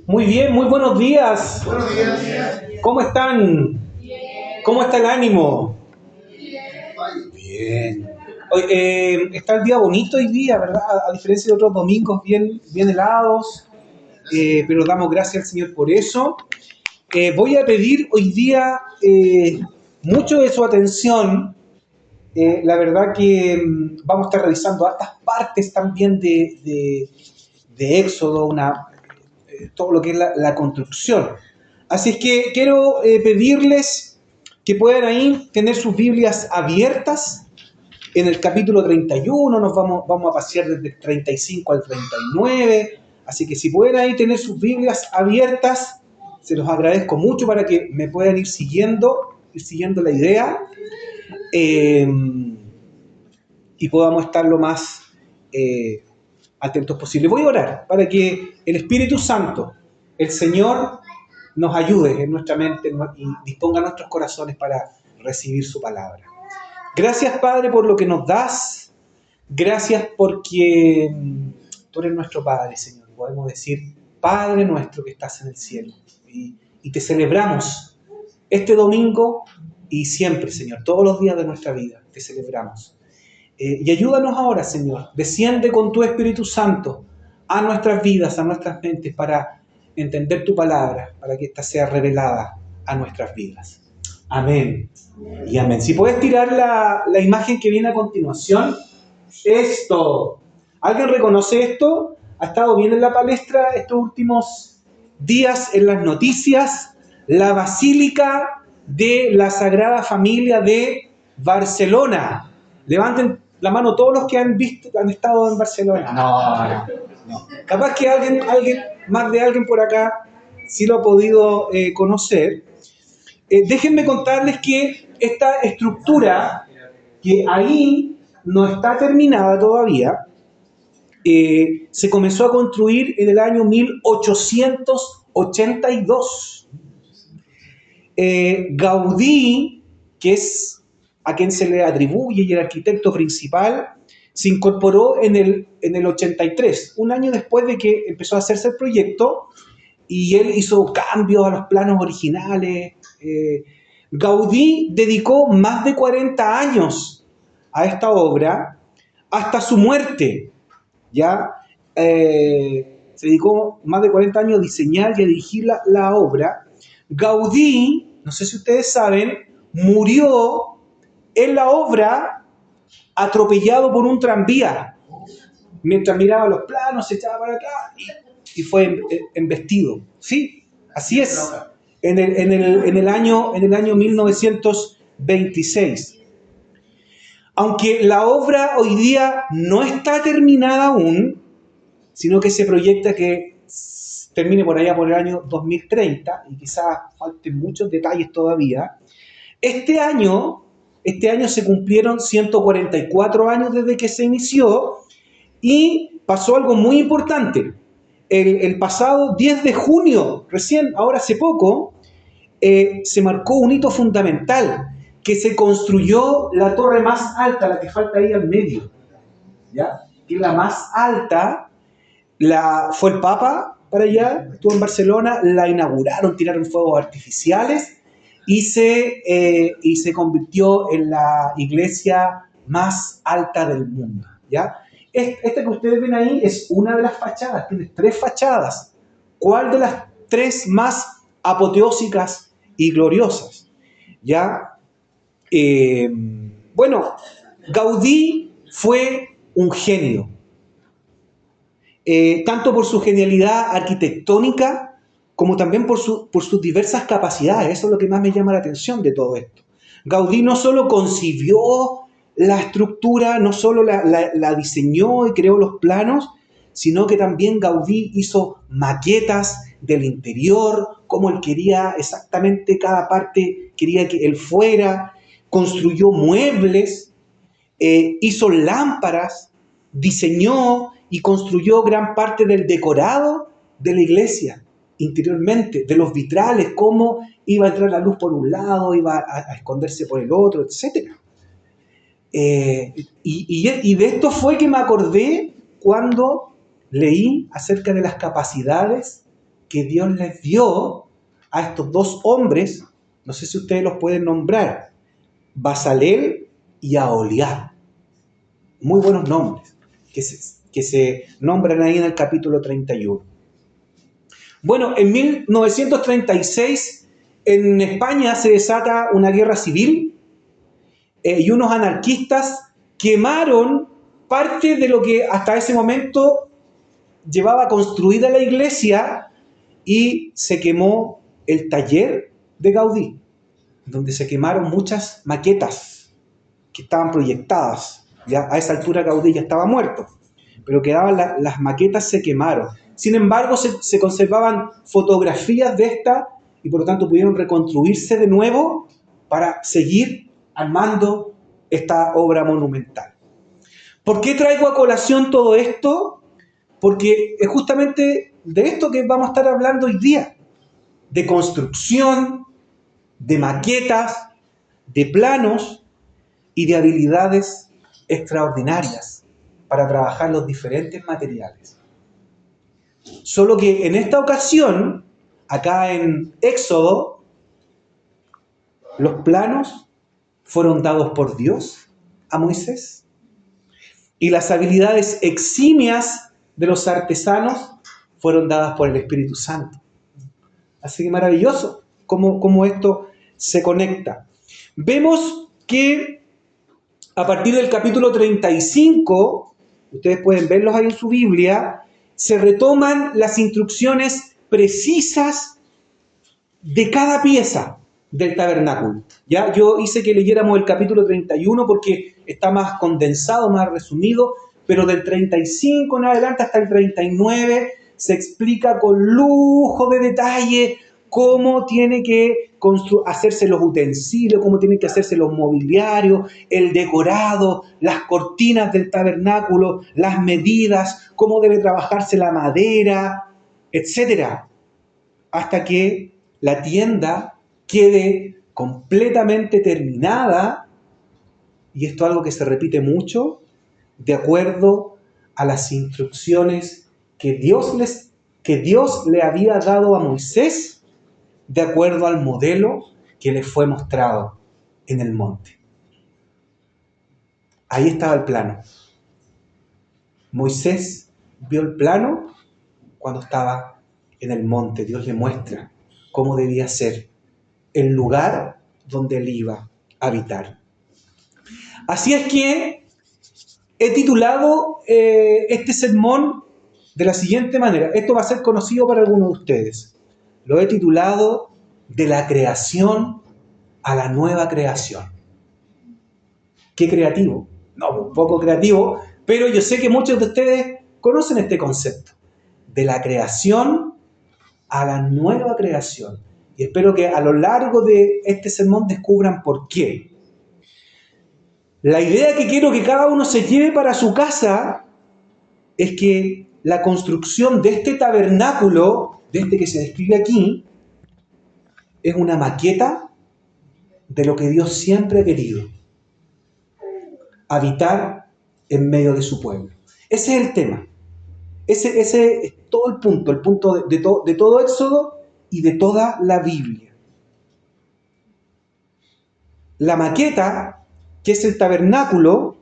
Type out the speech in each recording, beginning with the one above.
Muy bien, muy buenos días. Buenos días. ¿Cómo están? ¿Cómo está el ánimo? Ay, Bien. Hoy, está el día bonito hoy día, ¿verdad? A diferencia de otros domingos bien helados, pero damos gracias al Señor por eso. Voy a pedir hoy día mucho de su atención. La verdad que vamos a estar revisando hartas partes también de Éxodo, todo lo que es la construcción. Así es que quiero pedirles que puedan ahí tener sus Biblias abiertas en el capítulo 31, vamos a pasear desde el 35 al 39, así que si pueden ahí tener sus Biblias abiertas, se los agradezco mucho para que me puedan ir siguiendo la idea eh, y podamos estar lo más atentos posible. Voy a orar para que el Espíritu Santo, el Señor, nos ayude en nuestra mente y disponga nuestros corazones para recibir su palabra. Gracias, Padre, por lo que nos das. Gracias porque tú eres nuestro Padre, Señor. Podemos decir, Padre nuestro que estás en el cielo. Y te celebramos este domingo y siempre, Señor, todos los días de nuestra vida te celebramos. Y ayúdanos ahora, Señor. Desciende con tu Espíritu Santo a nuestras vidas, a nuestras mentes, para entender tu palabra, para que ésta sea revelada a nuestras vidas. Amén y amén. Si puedes tirar la imagen que viene a continuación. Esto. ¿Alguien reconoce esto? ¿Ha estado bien en la palestra estos últimos días en las noticias? La Basílica de la Sagrada Familia de Barcelona. Levanten la mano todos los que han estado en Barcelona. No. Capaz que más de alguien por acá, sí lo ha podido conocer. Déjenme contarles que esta estructura, que ahí no está terminada todavía, se comenzó a construir en el año 1882. Gaudí, que es a quien se le atribuye y el arquitecto principal, se incorporó en el 83, un año después de que empezó a hacerse el proyecto, y él hizo cambios a los planos originales. Gaudí dedicó más de 40 años a esta obra hasta su muerte. ¿Ya? Se dedicó más de 40 años a diseñar y a dirigir la obra. Gaudí, no sé si ustedes saben, murió en la obra atropellado por un tranvía. Mientras miraba los planos, se echaba para acá y fue embestido. Sí, así es. En el año 1926. Aunque la obra hoy día no está terminada aún, sino que se proyecta que termine por allá por el año 2030 y quizás falten muchos detalles todavía. Este año se cumplieron 144 años desde que se inició y pasó algo muy importante. El pasado 10 de junio, recién, ahora hace poco, se marcó un hito fundamental, que se construyó la torre más alta, la que falta ahí al medio, ¿ya? Que es la más alta. Fue el Papa para allá, estuvo en Barcelona, la inauguraron, tiraron fuegos artificiales y se convirtió en la iglesia más alta del mundo, ¿ya? Esta que ustedes ven ahí es una de las fachadas, tiene 3 fachadas. ¿Cuál de las 3 más apoteósicas y gloriosas? ¿Ya? Bueno, Gaudí fue un genio. Tanto por su genialidad arquitectónica como también por sus diversas capacidades. Eso es lo que más me llama la atención de todo esto. Gaudí no solo concibió la estructura, no solo la diseñó y creó los planos, sino que también Gaudí hizo maquetas del interior, cómo él quería exactamente cada parte, quería que él fuera, construyó muebles, hizo lámparas, diseñó y construyó gran parte del decorado de la iglesia interiormente, de los vitrales, cómo iba a entrar la luz por un lado, iba a esconderse por el otro, etc. Y de esto fue que me acordé cuando leí acerca de las capacidades que Dios les dio a estos dos hombres, no sé si ustedes los pueden nombrar, Bezalel y Aholiab. Muy buenos nombres que se nombran ahí en el capítulo 31. Bueno, en 1936 en España se desata una guerra civil y unos anarquistas quemaron parte de lo que hasta ese momento llevaba construida la iglesia y se quemó el taller de Gaudí, donde se quemaron muchas maquetas que estaban proyectadas. Ya a esa altura Gaudí ya estaba muerto, pero quedaban las maquetas, se quemaron. Sin embargo, se conservaban fotografías de esta y por lo tanto pudieron reconstruirse de nuevo para seguir armando esta obra monumental. ¿Por qué traigo a colación todo esto? Porque es justamente de esto que vamos a estar hablando hoy día, de construcción, de maquetas, de planos y de habilidades extraordinarias para trabajar los diferentes materiales. Solo que en esta ocasión, acá en Éxodo, los planos fueron dados por Dios a Moisés y las habilidades eximias de los artesanos fueron dadas por el Espíritu Santo. Así que maravilloso cómo esto se conecta. Vemos que a partir del capítulo 35, ustedes pueden verlos ahí en su Biblia, se retoman las instrucciones precisas de cada pieza del tabernáculo. ¿Ya? Yo hice que leyéramos el capítulo 31 porque está más condensado, más resumido, pero del 35 en adelante hasta el 39 se explica con lujo de detalle cómo tiene que hacerse los utensilios, cómo tienen que hacerse los mobiliarios, el decorado, las cortinas del tabernáculo, las medidas, cómo debe trabajarse la madera, etc. Hasta que la tienda quede completamente terminada, y esto es algo que se repite mucho, de acuerdo a las instrucciones que Dios le había dado a Moisés, de acuerdo al modelo que le fue mostrado en el monte. Ahí estaba el plano. Moisés vio el plano cuando estaba en el monte. Dios le muestra cómo debía ser el lugar donde él iba a habitar. Así es que he titulado este sermón de la siguiente manera. Esto va a ser conocido para algunos de ustedes. Lo he titulado De la creación a la nueva creación. ¿Qué creativo? No, un poco creativo, pero yo sé que muchos de ustedes conocen este concepto. De la creación a la nueva creación. Y espero que a lo largo de este sermón descubran por qué. La idea que quiero que cada uno se lleve para su casa es que la construcción de este tabernáculo, de este que se describe aquí, es una maqueta de lo que Dios siempre ha querido: habitar en medio de su pueblo. Ese es el tema. Ese es todo el punto de todo Éxodo y de toda la Biblia. La maqueta, que es el tabernáculo,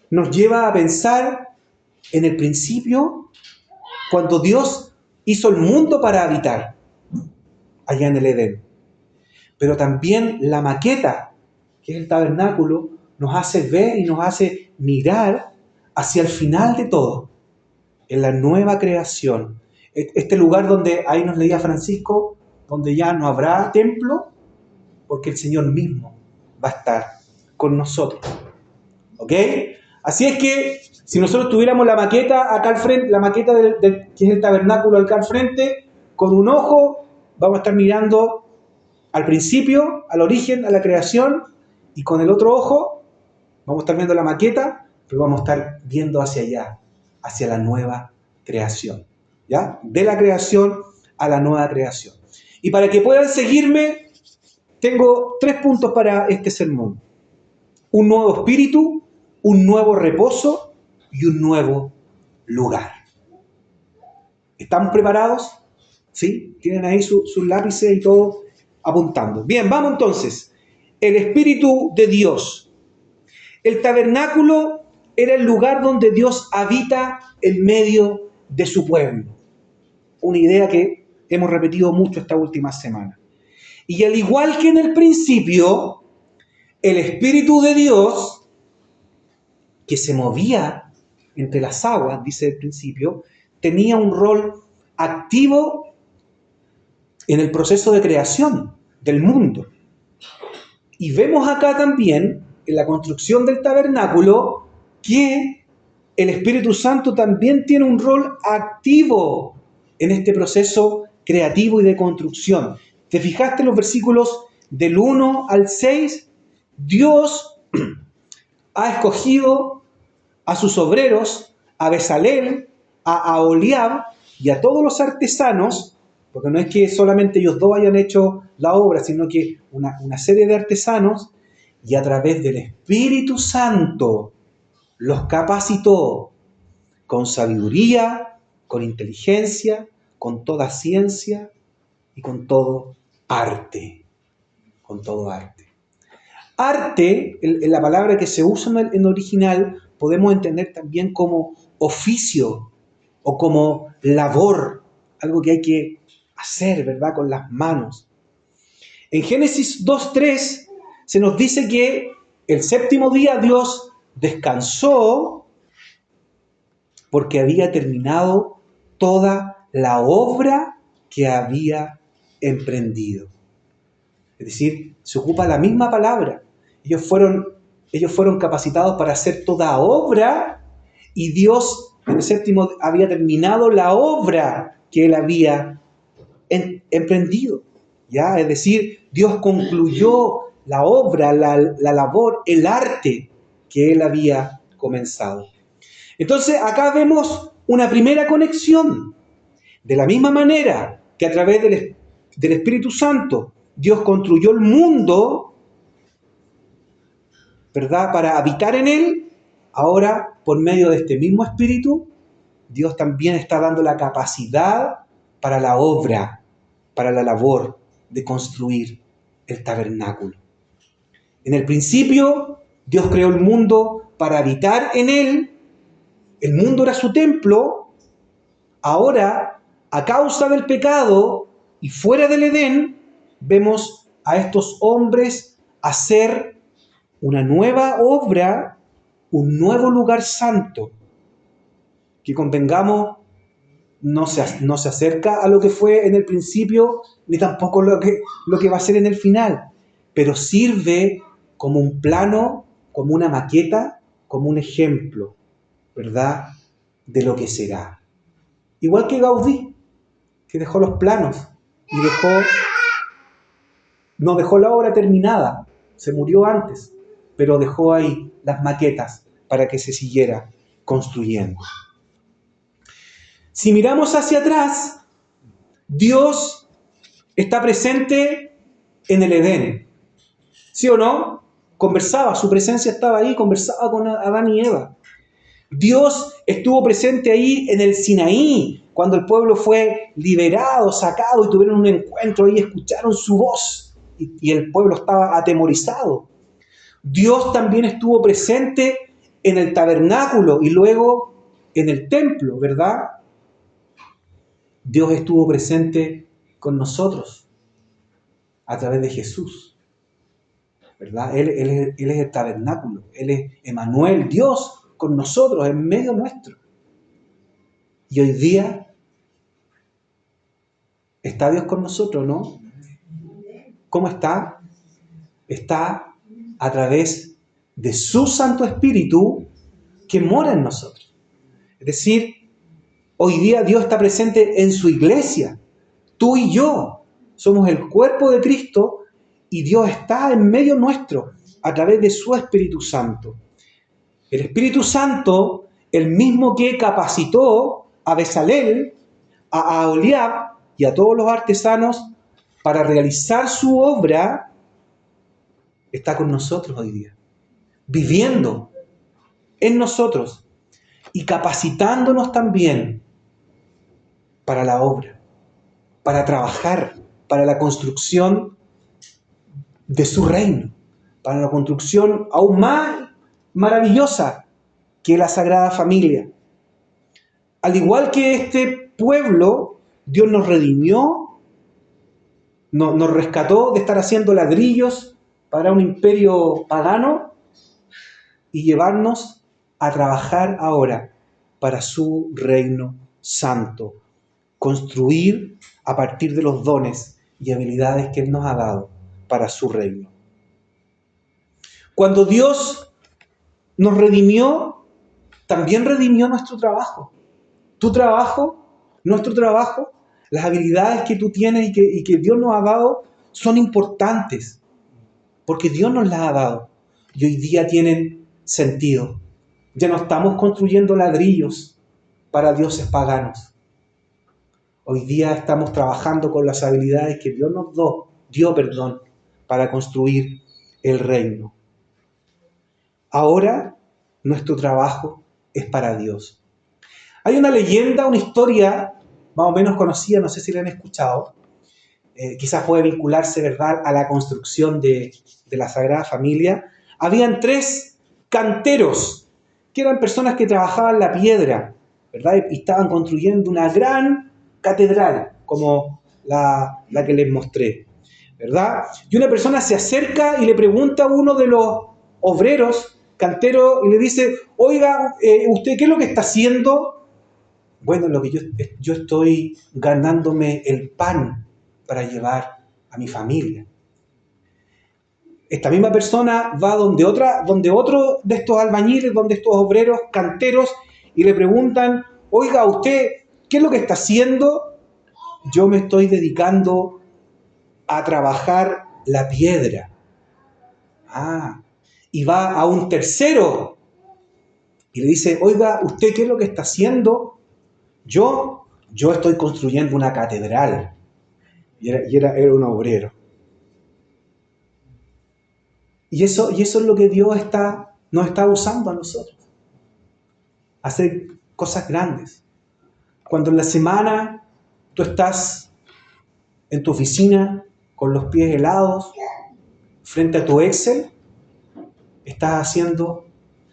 nos lleva a pensar en el principio, cuando Dios hizo el mundo para habitar, allá en el Edén. Pero también la maqueta, que es el tabernáculo, nos hace ver y nos hace mirar hacia el final de todo, en la nueva creación. Este lugar donde, ahí nos leía Francisco, donde ya no habrá templo, porque el Señor mismo va a estar con nosotros. ¿Ok? Así es que, si nosotros tuviéramos la maqueta acá al frente, la maqueta que es el tabernáculo acá al frente, con un ojo vamos a estar mirando al principio, al origen, a la creación, y con el otro ojo vamos a estar viendo la maqueta, pero vamos a estar viendo hacia allá, hacia la nueva creación. ¿Ya? De la creación a la nueva creación. Y para que puedan seguirme, tengo 3 puntos para este sermón: un nuevo espíritu, un nuevo reposo y un nuevo lugar. ¿Estamos preparados? ¿Sí? Tienen ahí sus lápices y todo apuntando. Bien, vamos entonces. El Espíritu de Dios. El tabernáculo era el lugar donde Dios habita en medio de su pueblo. Una idea que hemos repetido mucho esta última semana. Y al igual que en el principio, el Espíritu de Dios, que se movía entre las aguas, dice el principio, tenía un rol activo en el proceso de creación del mundo. Y vemos acá también, en la construcción del tabernáculo, que el Espíritu Santo también tiene un rol activo en este proceso creativo y de construcción. ¿Te fijaste en los versículos del 1 al 6? Dios ha escogido a sus obreros, a Bezalel, a Aholiab y a todos los artesanos, porque no es que solamente ellos dos hayan hecho la obra, sino que una serie de artesanos, y a través del Espíritu Santo los capacitó con sabiduría, con inteligencia, con toda ciencia y con todo arte. Con todo arte. Arte, en la palabra que se usa en original, podemos entender también como oficio o como labor, algo que hay que hacer, ¿verdad?, con las manos. En Génesis 2:3 se nos dice que el séptimo día Dios descansó porque había terminado toda la obra que había emprendido. Es decir, se ocupa la misma palabra. Ellos fueron capacitados para hacer toda obra y Dios en el séptimo había terminado la obra que Él había emprendido. ¿Ya? Es decir, Dios concluyó la obra, la labor, el arte que Él había comenzado. Entonces acá vemos una primera conexión. De la misma manera que a través del Espíritu Santo Dios construyó el mundo, ¿verdad?, para habitar en él, ahora por medio de este mismo Espíritu, Dios también está dando la capacidad para la obra, para la labor de construir el tabernáculo. En el principio, Dios creó el mundo para habitar en él. El mundo era su templo. Ahora, a causa del pecado y fuera del Edén, vemos a estos hombres hacer una nueva obra, un nuevo lugar santo, que convengamos no se acerca a lo que fue en el principio, ni tampoco lo que va a ser en el final, pero sirve como un plano, como una maqueta, como un ejemplo, ¿verdad?, de lo que será. Igual que Gaudí, que dejó los planos y no dejó la obra terminada, se murió antes, pero dejó ahí las maquetas para que se siguiera construyendo. Si miramos hacia atrás, Dios está presente en el Edén. ¿Sí o no? Conversaba, su presencia estaba ahí, conversaba con Adán y Eva. Dios estuvo presente ahí en el Sinaí, cuando el pueblo fue liberado, sacado y tuvieron un encuentro y escucharon su voz y el pueblo estaba atemorizado. Dios también estuvo presente en el tabernáculo y luego en el templo, ¿verdad? Dios estuvo presente con nosotros a través de Jesús, ¿verdad? Él es el tabernáculo, Él es Emmanuel, Dios con nosotros, en medio nuestro. Y hoy día está Dios con nosotros, ¿no? ¿Cómo está? Está a través de su Santo Espíritu que mora en nosotros. Es decir, hoy día Dios está presente en su iglesia. Tú y yo somos el cuerpo de Cristo y Dios está en medio nuestro a través de su Espíritu Santo. El Espíritu Santo, el mismo que capacitó a Bezalel, a Aholiab y a todos los artesanos para realizar su obra, está con nosotros hoy día, viviendo en nosotros y capacitándonos también para la obra, para trabajar, para la construcción de su reino, para la construcción aún más maravillosa que la Sagrada Familia. Al igual que este pueblo, Dios nos redimió, nos rescató de estar haciendo ladrillos para un imperio pagano y llevarnos a trabajar ahora para su reino santo, construir a partir de los dones y habilidades que Él nos ha dado para su reino. Cuando Dios nos redimió, también redimió nuestro trabajo. Tu trabajo, nuestro trabajo, las habilidades que tú tienes y que Dios nos ha dado son importantes, porque Dios nos las ha dado y hoy día tienen sentido. Ya no estamos construyendo ladrillos para dioses paganos. Hoy día estamos trabajando con las habilidades que Dios nos dio, para construir el reino. Ahora nuestro trabajo es para Dios. Hay una leyenda, una historia más o menos conocida, no sé si la han escuchado, quizás puede vincularse, ¿verdad?, a la construcción de la Sagrada Familia. Habían 3 canteros, que eran personas que trabajaban la piedra, ¿verdad?, y estaban construyendo una gran catedral, como la que les mostré, ¿verdad? Y una persona se acerca y le pregunta a uno de los obreros, canteros, y le dice: oiga, ¿usted qué es lo que está haciendo? Bueno, lo que yo estoy ganándome el pan para llevar a mi familia. Esta misma persona va donde otro de estos albañiles, donde estos obreros, canteros, y le preguntan: oiga, ¿usted qué es lo que está haciendo? Yo me estoy dedicando a trabajar la piedra. Y va a un tercero y le dice: oiga, ¿usted qué es lo que está haciendo? Yo estoy construyendo una catedral. Y era un obrero. Y eso es lo que Dios nos está usando a nosotros. Hacer cosas grandes. Cuando en la semana tú estás en tu oficina con los pies helados, frente a tu Excel, estás haciendo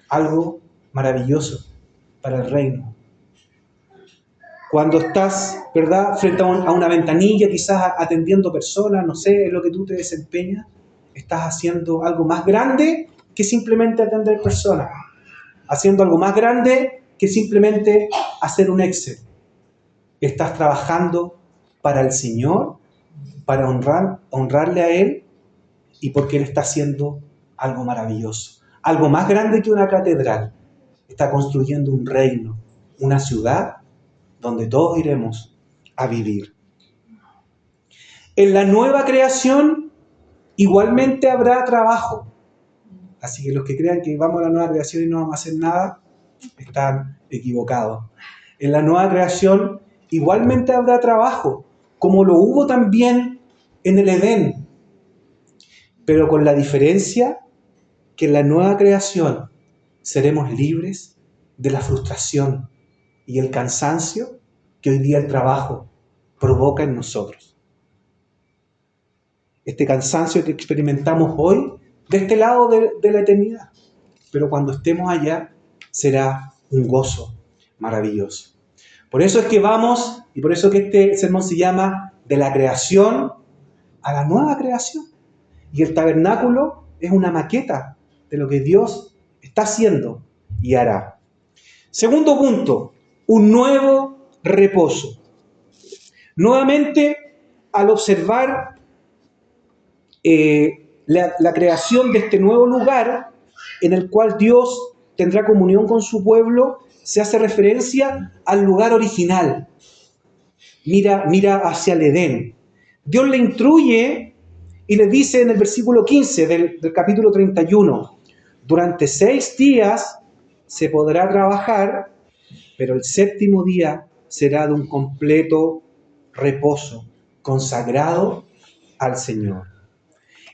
algo maravilloso para el reino. Cuando estás, ¿verdad?, frente a una ventanilla, quizás atendiendo personas, no sé, en lo que tú te desempeñas, estás haciendo algo más grande que simplemente atender personas, haciendo algo más grande que simplemente hacer un Excel. Estás trabajando para el Señor, para honrarle a Él, y porque Él está haciendo algo maravilloso, algo más grande que una catedral. Está construyendo un reino, una ciudad donde todos iremos a vivir. En la nueva creación igualmente habrá trabajo. Así que los que crean que vamos a la nueva creación y no vamos a hacer nada, están equivocados. En la nueva creación igualmente habrá trabajo, como lo hubo también en el Edén. Pero con la diferencia que en la nueva creación seremos libres de la frustración y el cansancio que hoy día el trabajo provoca en nosotros. Este cansancio que experimentamos hoy de este lado de la eternidad. Pero cuando estemos allá será un gozo maravilloso. Por eso es que vamos, y por eso que este sermón se llama de la creación a la nueva creación. Y el tabernáculo es una maqueta de lo que Dios está haciendo y hará. Segundo punto, un nuevo reposo. Nuevamente, al observar la creación de este nuevo lugar en el cual Dios tendrá comunión con su pueblo, se hace referencia al lugar original. Mira hacia el Edén. Dios le instruye y le dice en el versículo 15 del capítulo 31, durante 6 días se podrá trabajar, pero el 7º día será de un completo reposo, consagrado al Señor.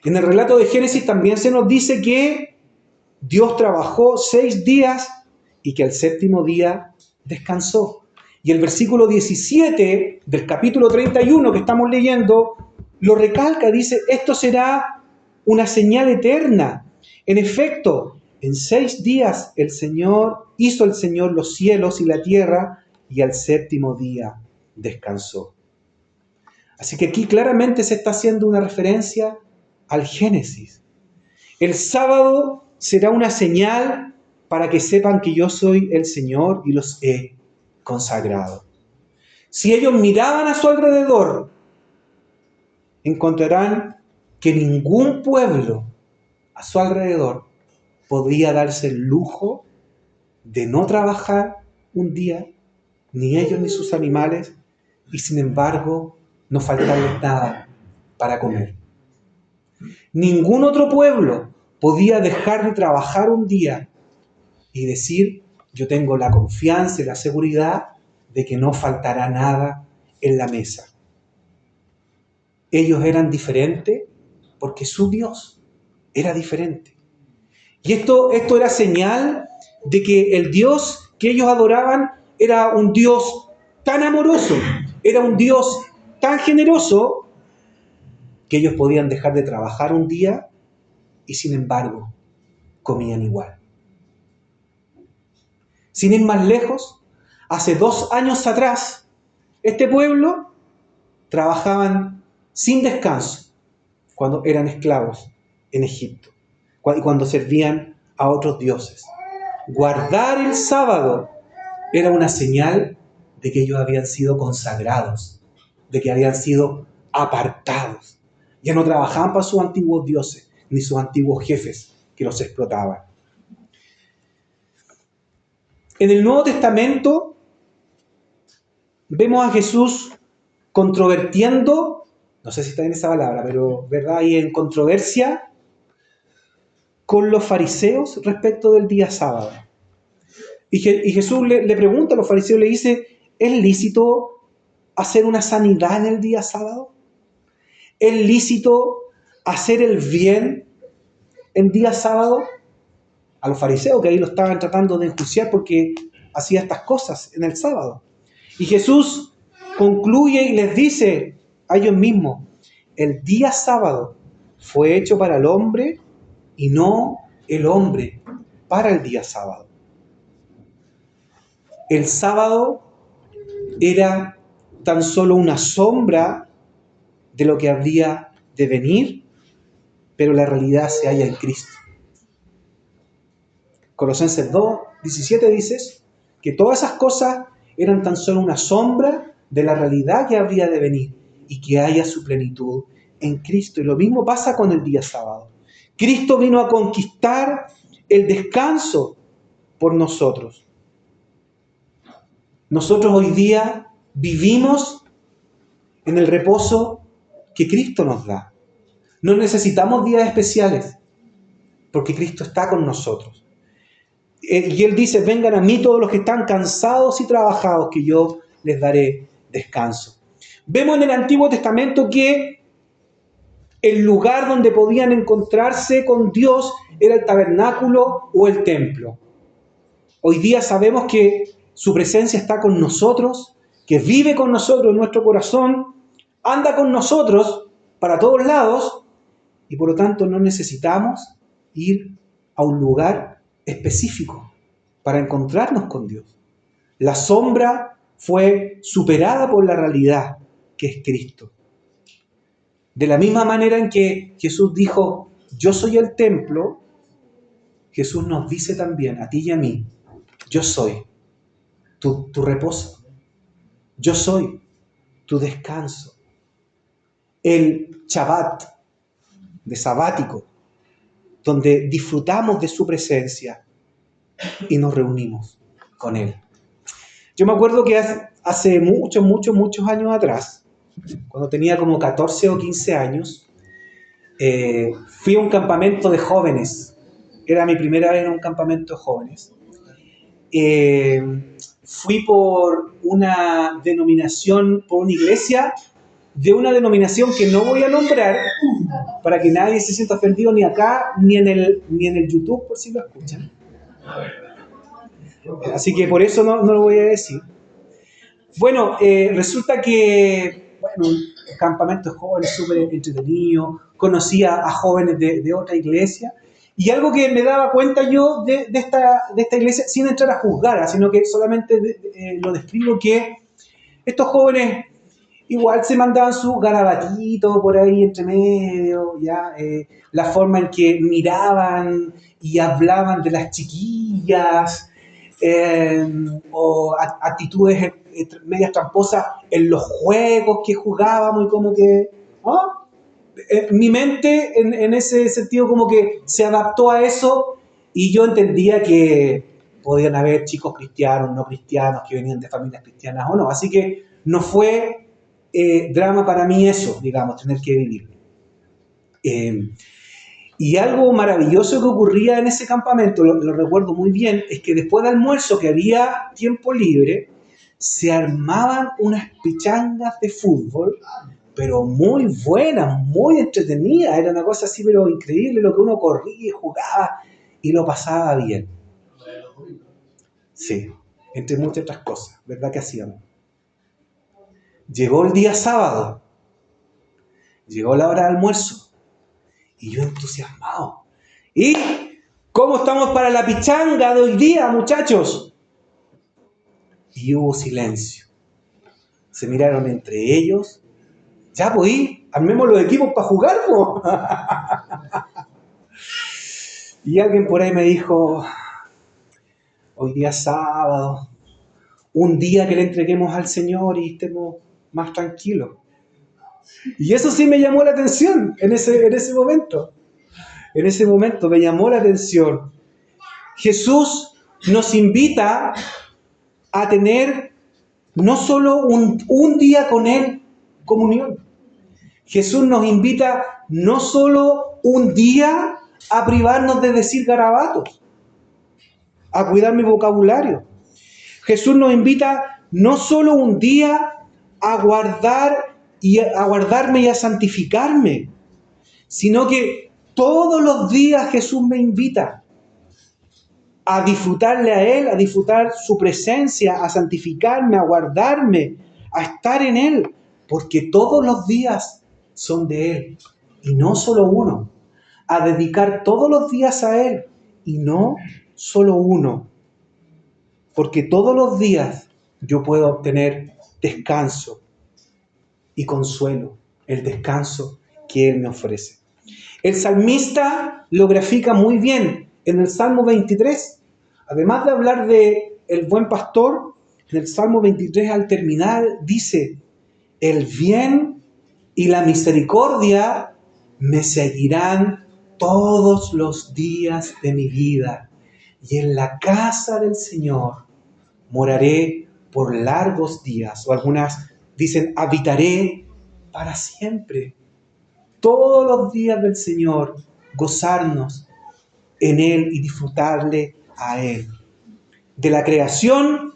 En el relato de Génesis también se nos dice que Dios trabajó 6 días y que el 7º día descansó. Y el versículo 17 del capítulo 31 que estamos leyendo lo recalca, dice, esto será una señal eterna. En efecto, en 6 días hizo el Señor los cielos y la tierra, y al séptimo día descansó. Así que aquí claramente se está haciendo una referencia al Génesis. El sábado será una señal para que sepan que yo soy el Señor y los he consagrado. Si ellos miraban a su alrededor, encontrarán que ningún pueblo a su alrededor podía darse el lujo de no trabajar un día, ni ellos ni sus animales, y sin embargo no faltarles nada para comer. Ningún otro pueblo podía dejar de trabajar un día y decir, yo tengo la confianza y la seguridad de que no faltará nada en la mesa. Ellos eran diferentes porque su Dios era diferente. Y esto era señal de que el Dios que ellos adoraban era un Dios tan amoroso, era un Dios tan generoso, que ellos podían dejar de trabajar un día y sin embargo comían igual. Sin ir más lejos, hace 2 años atrás, este pueblo trabajaban sin descanso cuando eran esclavos en Egipto y cuando servían a otros dioses. Guardar el sábado era una señal de que ellos habían sido consagrados, de que habían sido apartados. Ya no trabajaban para sus antiguos dioses, ni sus antiguos jefes que los explotaban. En el Nuevo Testamento vemos a Jesús controvertiendo, no sé si está en esa palabra, pero ¿verdad? Y en controversia con los fariseos respecto del día sábado. Y Jesús le pregunta a los fariseos, le dice, ¿es lícito hacer una sanidad en el día sábado? ¿Es lícito hacer el bien en día sábado? A los fariseos, que ahí lo estaban tratando de enjuiciar porque hacía estas cosas en el sábado. Y Jesús concluye y les dice a ellos mismos, el día sábado fue hecho para el hombre y no el hombre para el día sábado. El sábado era tan solo una sombra de lo que habría de venir, pero la realidad se halla en Cristo. Colosenses 2:17 dice que todas esas cosas eran tan solo una sombra de la realidad que habría de venir y que haya su plenitud en Cristo. Y lo mismo pasa con el día sábado. Cristo vino a conquistar el descanso por nosotros. Nosotros hoy día vivimos en el reposo que Cristo nos da. No necesitamos días especiales porque Cristo está con nosotros. Y Él dice, vengan a mí todos los que están cansados y trabajados, que yo les daré descanso. Vemos en el Antiguo Testamento que el lugar donde podían encontrarse con Dios era el tabernáculo o el templo. Hoy día sabemos que su presencia está con nosotros, que vive con nosotros en nuestro corazón, anda con nosotros para todos lados y por lo tanto no necesitamos ir a un lugar específico para encontrarnos con Dios. La sombra fue superada por la realidad que es Cristo. De la misma manera en que Jesús dijo, yo soy el templo, Jesús nos dice también a ti y a mí, yo soy tu reposo, yo soy tu descanso. El Shabbat de sabático, donde disfrutamos de su presencia y nos reunimos con Él. Yo me acuerdo que hace muchos años atrás, cuando tenía como 14 o 15 años, fui a un campamento de jóvenes. Era mi primera vez en un campamento de jóvenes. Fui por una denominación, por una iglesia de una denominación que no voy a nombrar para que nadie se sienta ofendido ni acá ni en el YouTube, por si lo escuchan. Así que por eso no lo voy a decir. Bueno, resulta que, bueno, un campamento de jóvenes súper entretenido, conocía a jóvenes de otra iglesia, y algo que me daba cuenta yo de esta iglesia, sin entrar a juzgar, sino que solamente lo describo, que estos jóvenes igual se mandaban su garabatito por ahí entre medio, ya, la forma en que miraban y hablaban de las chiquillas, o actitudes medias tramposas en los juegos que jugábamos y como que, ¿no? Mi mente en ese sentido como que se adaptó a eso y yo entendía que podían haber chicos cristianos, no cristianos, que venían de familias cristianas o no. Así que no fue drama para mí eso, digamos, tener que vivir. Y algo maravilloso que ocurría en ese campamento, lo recuerdo muy bien, es que después del almuerzo, que había tiempo libre, se armaban unas pichangas de fútbol, pero muy buenas, muy entretenidas. Era una cosa así, pero increíble, lo que uno corría y jugaba y lo pasaba bien. Sí, entre muchas otras cosas, ¿verdad que hacíamos? Llegó el día sábado, llegó la hora de almuerzo y yo entusiasmado. ¿Y cómo estamos para la pichanga de hoy día, muchachos? Y hubo silencio. Se miraron entre ellos. Ya, pues, armemos los equipos para jugar, po. Y alguien por ahí me dijo, hoy día es sábado, un día que le entreguemos al Señor y estemos más tranquilos. Y eso sí me llamó la atención en ese momento. En ese momento me llamó la atención. Jesús nos invita a tener no solo un día con Él, comunión. Jesús nos invita no solo un día a privarnos de decir garabatos, a cuidar mi vocabulario. Jesús nos invita no solo un día a guardarme y a santificarme, sino que todos los días Jesús me invita a disfrutarle a Él, a disfrutar su presencia, a santificarme, a guardarme, a estar en Él, porque todos los días son de Él, y no solo uno, a dedicar todos los días a Él, y no solo uno, porque todos los días yo puedo obtener descanso y consuelo, el descanso que Él me ofrece. El salmista lo grafica muy bien en el Salmo 23. Además de hablar de el buen pastor, en el Salmo 23 al terminar dice, el bien y la misericordia me seguirán todos los días de mi vida, y en la casa del Señor moraré por largos días, o algunas dicen, habitaré para siempre. Todos los días del Señor, gozarnos en Él y disfrutarle a Él. De la creación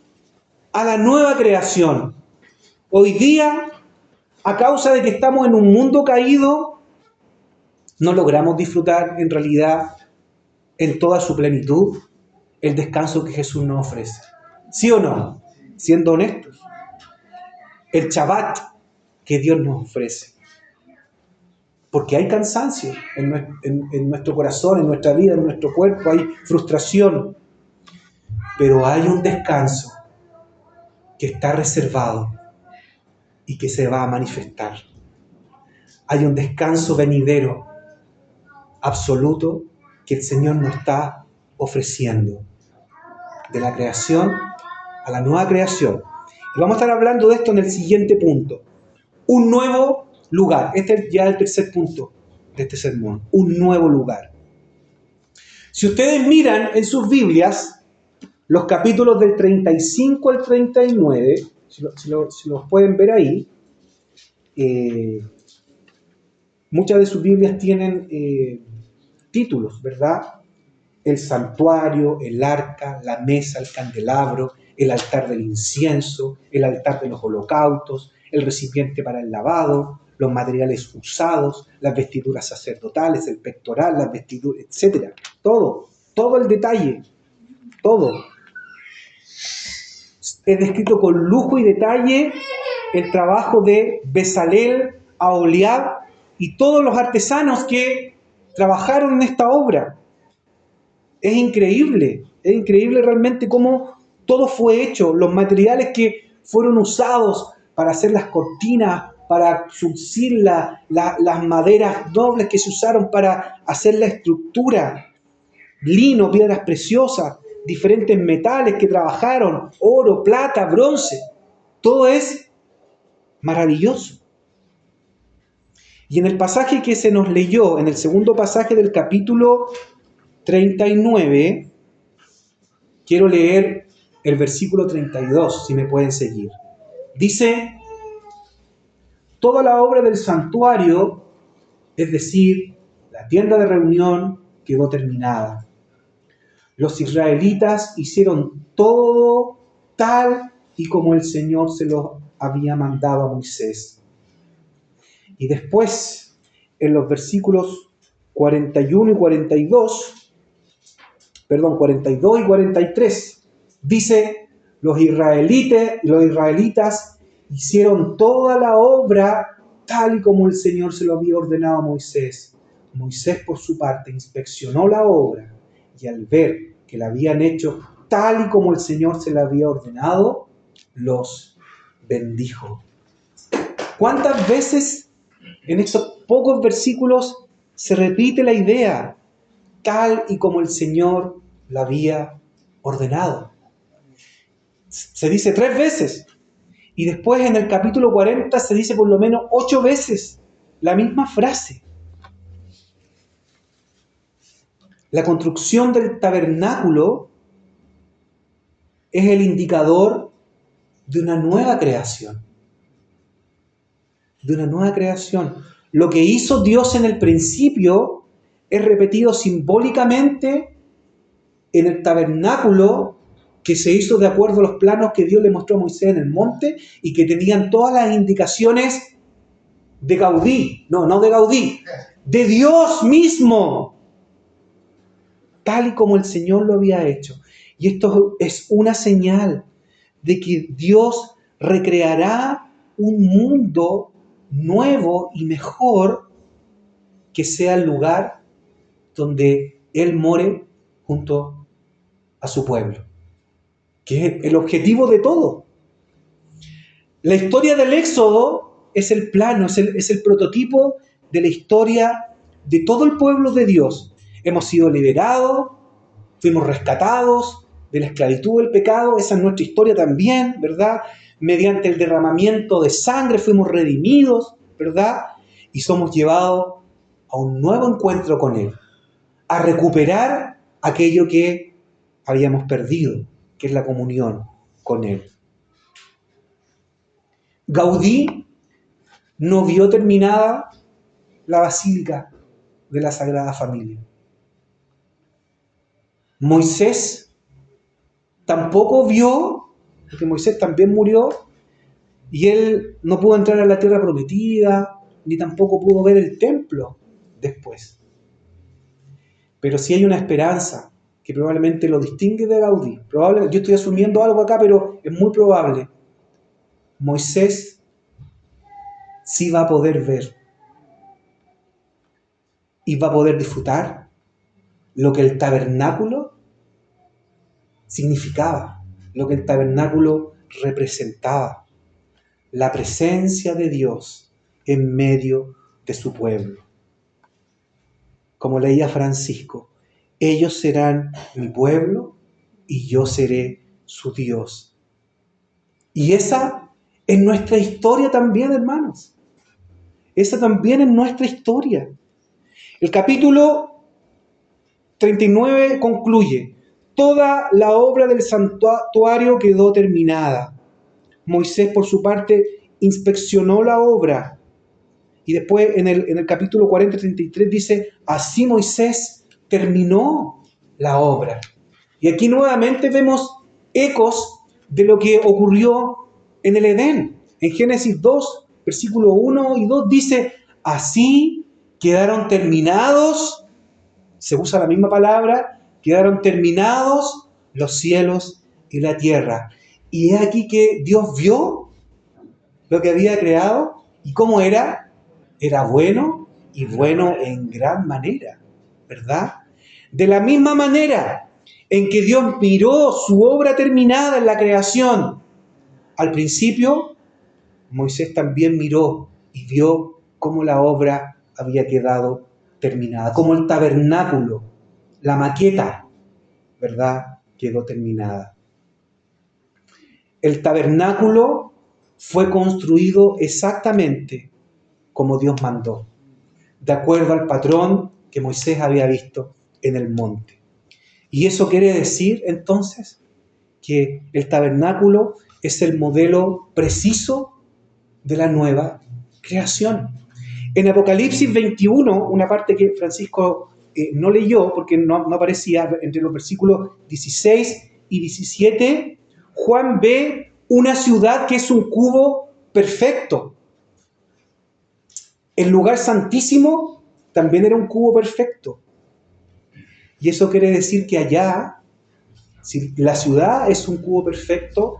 a la nueva creación. Hoy día, a causa de que estamos en un mundo caído, no logramos disfrutar en realidad en toda su plenitud el descanso que Jesús nos ofrece. ¿Sí o no? Siendo honestos. El Shabbat que Dios nos ofrece. Porque hay cansancio en nuestro corazón, en nuestra vida, en nuestro cuerpo, hay frustración. Pero hay un descanso que está reservado y que se va a manifestar. Hay un descanso venidero, absoluto, que el Señor nos está ofreciendo. De la creación a la nueva creación. Y vamos a estar hablando de esto en el siguiente punto. Un nuevo lugar. Este es ya el tercer punto de este sermón. Un nuevo lugar. Si ustedes miran en sus Biblias, los capítulos del 35 al 39, si los pueden ver ahí, muchas de sus Biblias tienen títulos, ¿verdad? El santuario, el arca, la mesa, el candelabro, el altar del incienso, el altar de los holocaustos, el recipiente para el lavado, los materiales usados, las vestiduras sacerdotales, el pectoral, las vestiduras, etc. Todo el detalle, todo. es descrito con lujo y detalle el trabajo de Bezalel, Aholiab y todos los artesanos que trabajaron en esta obra. Es increíble realmente cómo todo fue hecho, los materiales que fueron usados para hacer las cortinas, para surcir las maderas nobles que se usaron para hacer la estructura, lino, piedras preciosas, diferentes metales que trabajaron, oro, plata, bronce, todo es maravilloso. Y en el pasaje que se nos leyó, en el segundo pasaje del capítulo 39, quiero leer el versículo 32, si me pueden seguir. Dice: toda la obra del santuario, es decir, la tienda de reunión, quedó terminada. Los israelitas hicieron todo tal y como el Señor se lo había mandado a Moisés. Y después, en los versículos 41 y 42, 42 y 43, dice: los israelitas hicieron toda la obra tal y como el Señor se lo había ordenado a Moisés. Moisés, por su parte, inspeccionó la obra y al ver que la habían hecho tal y como el Señor se la había ordenado, los bendijo. ¿Cuántas veces en estos pocos versículos se repite la idea tal y como el Señor la había ordenado? Se dice 3 veces. Y después en el capítulo 40 se dice por lo menos 8 veces la misma frase. La construcción del tabernáculo es el indicador de una nueva creación. De una nueva creación. Lo que hizo Dios en el principio es repetido simbólicamente en el tabernáculo que se hizo de acuerdo a los planos que Dios le mostró a Moisés en el monte y que tenían todas las indicaciones de Gaudí, no de Gaudí, de Dios mismo, tal y como el Señor lo había hecho. Y esto es una señal de que Dios recreará un mundo nuevo y mejor que sea el lugar donde Él more junto a su pueblo, que es el objetivo de todo. La historia del Éxodo es el plano, es el prototipo de la historia de todo el pueblo de Dios. Hemos sido liberados, fuimos rescatados de la esclavitud del pecado, esa es nuestra historia también, ¿verdad? Mediante el derramamiento de sangre fuimos redimidos, ¿verdad? Y somos llevados a un nuevo encuentro con Él, a recuperar aquello que habíamos perdido, que es la comunión con Él. Gaudí no vio terminada la basílica de la Sagrada Familia. Moisés tampoco vio, porque Moisés también murió, y él no pudo entrar a la tierra prometida, ni tampoco pudo ver el templo después. Pero sí hay una esperanza que probablemente lo distingue de Gaudí. Yo estoy asumiendo algo acá, pero es muy probable. Moisés sí va a poder ver y va a poder disfrutar lo que el tabernáculo significaba, lo que el tabernáculo representaba, la presencia de Dios en medio de su pueblo. Como leía Francisco, ellos serán mi pueblo y yo seré su Dios. Y esa es nuestra historia también, hermanos. Esa también es nuestra historia. El capítulo 39 concluye: toda la obra del santuario quedó terminada. Moisés, por su parte, inspeccionó la obra. Y después en el capítulo 40-33 dice: así Moisés terminó la obra. Y aquí nuevamente vemos ecos de lo que ocurrió en el Edén. En Génesis 2, versículo 1 y 2 dice: así quedaron terminados, se usa la misma palabra, quedaron terminados los cielos y la tierra. Y es aquí que Dios vio lo que había creado y cómo era. Era bueno y bueno en gran manera, ¿verdad? De la misma manera en que Dios miró su obra terminada en la creación, al principio, Moisés también miró y vio cómo la obra había quedado terminada, cómo el tabernáculo, la maqueta, ¿verdad?, quedó terminada. El tabernáculo fue construido exactamente como Dios mandó, de acuerdo al patrón que Moisés había visto en el monte. Y eso quiere decir, entonces, que el tabernáculo es el modelo preciso de la nueva creación. En Apocalipsis 21, una parte que Francisco no leyó porque no aparecía, entre los versículos 16 y 17, Juan ve una ciudad que es un cubo perfecto. El lugar santísimo también era un cubo perfecto. Y eso quiere decir que allá, si la ciudad es un cubo perfecto,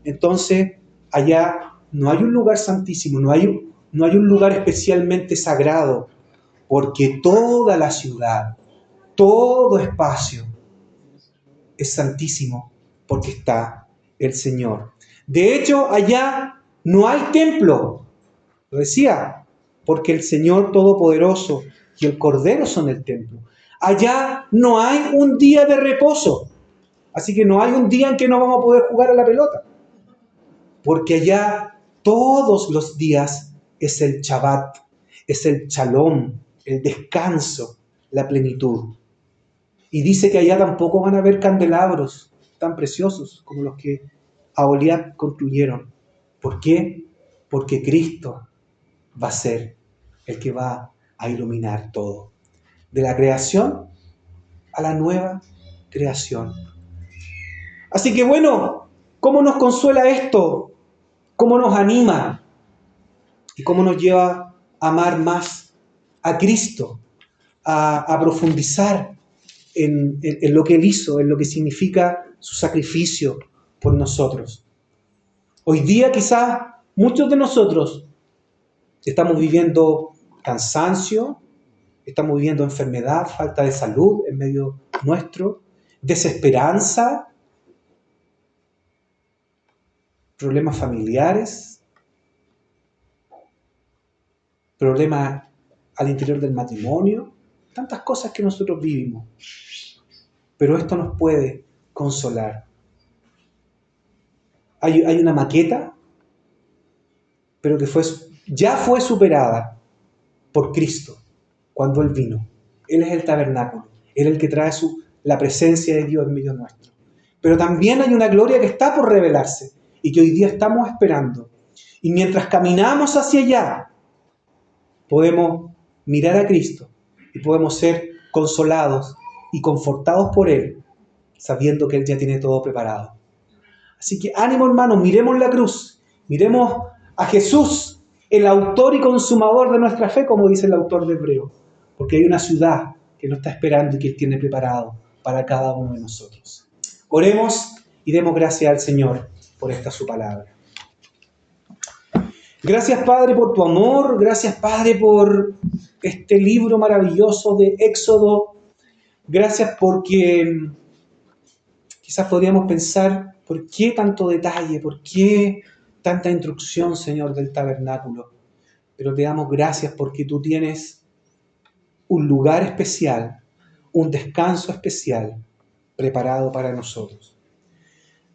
entonces allá no hay un lugar santísimo, no hay un lugar especialmente sagrado, porque toda la ciudad, todo espacio es santísimo porque está el Señor. De hecho, allá no hay templo, lo decía, porque el Señor Todopoderoso y el Cordero son el templo. Allá no hay un día de reposo, así que no hay un día en que no vamos a poder jugar a la pelota, porque allá todos los días es el Shabbat, es el Shalom, el descanso, la plenitud. Y dice que allá tampoco van a haber candelabros tan preciosos como los que Aholiab construyeron. ¿Por qué? Porque Cristo va a ser el que va a iluminar todo. De la creación a la nueva creación. Así que bueno, ¿cómo nos consuela esto? ¿Cómo nos anima? ¿Y cómo nos lleva a amar más a Cristo? A profundizar en lo que Él hizo, en lo que significa su sacrificio por nosotros. Hoy día quizás muchos de nosotros estamos viviendo cansancio, estamos viviendo enfermedad, falta de salud en medio nuestro, desesperanza, problemas familiares, problemas al interior del matrimonio, tantas cosas que nosotros vivimos. Pero esto nos puede consolar. Hay una maqueta, pero que ya fue superada por Cristo cuando Él vino. Él es el tabernáculo, Él es el que trae la presencia de Dios en medio nuestro. Pero también hay una gloria que está por revelarse y que hoy día estamos esperando. Y mientras caminamos hacia allá, podemos mirar a Cristo y podemos ser consolados y confortados por Él, sabiendo que Él ya tiene todo preparado. Así que ánimo, hermanos, miremos la cruz, miremos a Jesús, el autor y consumador de nuestra fe, como dice el autor de Hebreo, porque hay una ciudad que nos está esperando y que Él tiene preparado para cada uno de nosotros. Oremos y demos gracias al Señor por esta su palabra. Gracias, Padre, por tu amor, gracias, Padre, por este libro maravilloso de Éxodo. Gracias porque quizás podríamos pensar, ¿por qué tanto detalle? ¿Por qué tanta instrucción, Señor, del tabernáculo? Pero te damos gracias porque tú tienes un lugar especial, un descanso especial preparado para nosotros.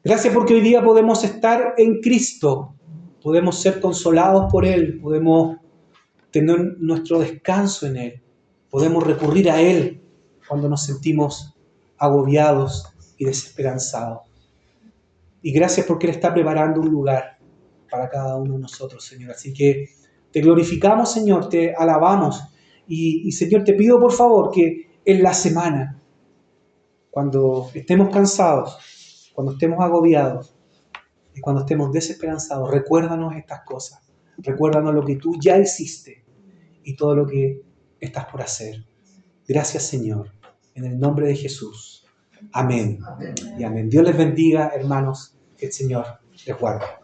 Gracias porque hoy día podemos estar en Cristo, podemos ser consolados por Él, podemos tener nuestro descanso en Él, podemos recurrir a Él cuando nos sentimos agobiados y desesperanzados. Y gracias porque Él está preparando un lugar para cada uno de nosotros, Señor. Así que te glorificamos, Señor, te alabamos. Y Señor, te pido por favor que en la semana, cuando estemos cansados, cuando estemos agobiados y cuando estemos desesperanzados, recuérdanos estas cosas. Recuérdanos lo que tú ya hiciste y todo lo que estás por hacer. Gracias, Señor, en el nombre de Jesús. Amén. Y amén. Dios les bendiga, hermanos. Que el Señor les guarde.